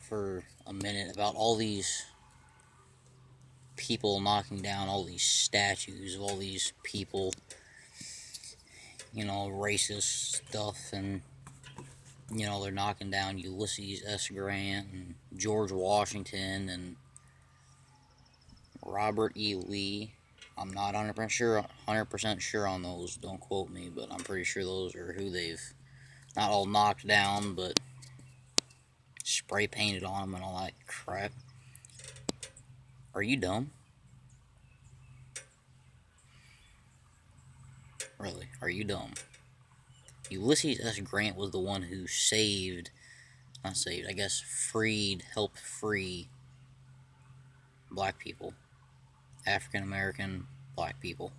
for a minute about all these people knocking down all these statues of all these people, racist stuff, and, they're knocking down Ulysses S. Grant and George Washington and Robert E. Lee. I'm not 100% sure on those. Don't quote me, but I'm pretty sure those are who they've not all knocked down, but spray painted on them and all that crap. Are you dumb? Really? Are you dumb? Ulysses S. Grant was the one who helped free black people, African American black people.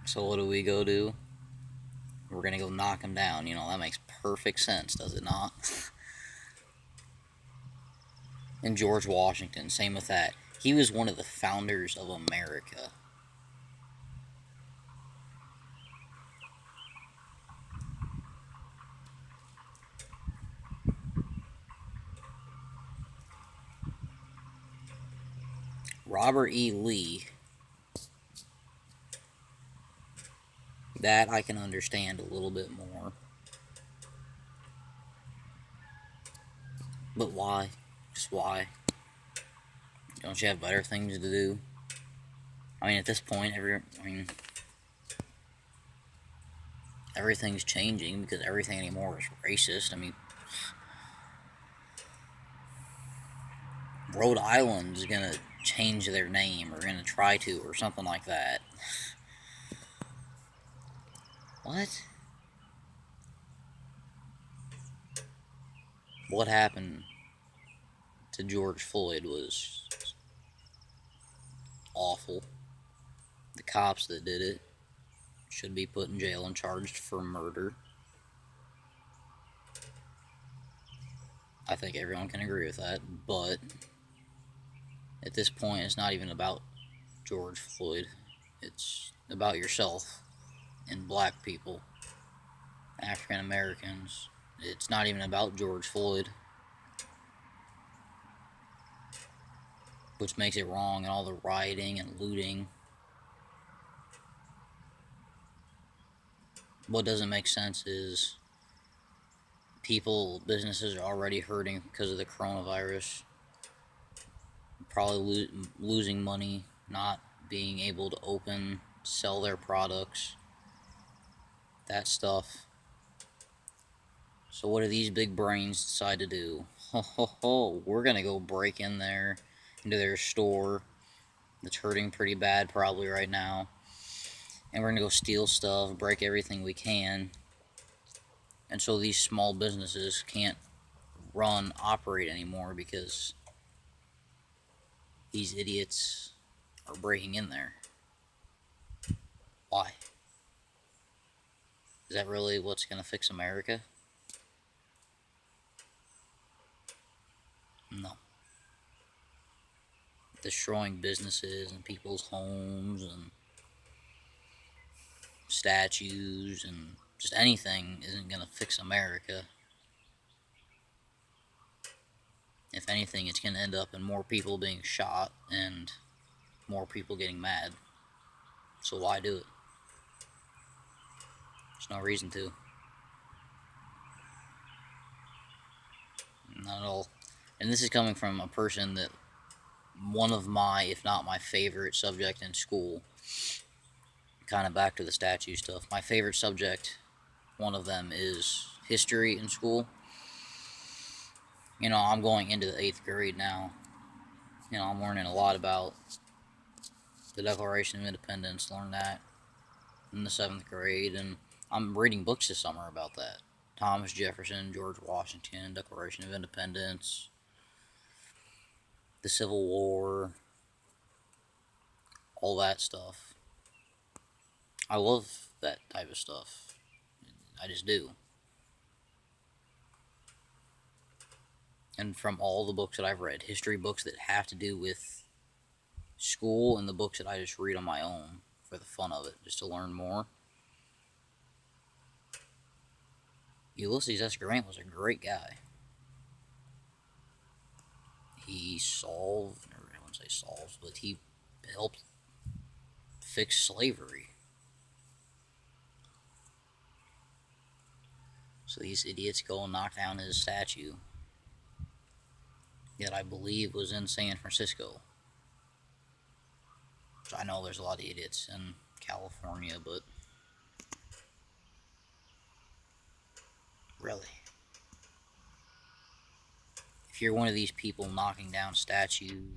So what do we go do? We're gonna go knock him down. That makes perfect sense, does it not? And George Washington, same with that. He was one of the founders of America. Robert E. Lee, that I can understand a little bit more. But why? Just why? Don't you have better things to do? I mean, at this point, everything's changing because everything anymore is racist. I mean, Rhode Island's gonna change their name, or gonna try to, or something like that. What? What happened to George Floyd was awful. The cops that did it should be put in jail and charged for murder. I think everyone can agree with that, but at this point, it's not even about George Floyd. It's about yourself and black people, African Americans. It's not even about George Floyd, which makes it wrong, and all the rioting and looting. What doesn't make sense is businesses are already hurting because of the coronavirus, probably losing money, not being able to sell their products, that stuff. So what do these big brains decide to do? We're gonna go break into their store that's hurting pretty bad probably right now, and we're gonna go steal stuff, break everything we can, and so these small businesses can't operate anymore because these idiots are breaking in there. Why? Is that really what's gonna fix America? No. Destroying businesses and people's homes and statues and just anything isn't gonna fix America. If anything, it's gonna end up in more people being shot and more people getting mad. So why do it? There's no reason to. Not at all. And this is coming from a person that one of my, if not my favorite subject in school, kind of back to the statue stuff, my favorite subject, one of them is history in school. I'm going into the 8th grade now. I'm learning a lot about the Declaration of Independence, learned that in the 7th grade, and I'm reading books this summer about that. Thomas Jefferson, George Washington, Declaration of Independence, the Civil War, all that stuff. I love that type of stuff. I just do. And from all the books that I've read, history books that have to do with school and the books that I just read on my own for the fun of it, just to learn more. Ulysses S. Grant was a great guy. He solved, or I wouldn't say solved, but he helped fix slavery. So these idiots go and knock down his statue that I believe was in San Francisco. So I know there's a lot of idiots in California, but really, if you're one of these people knocking down statues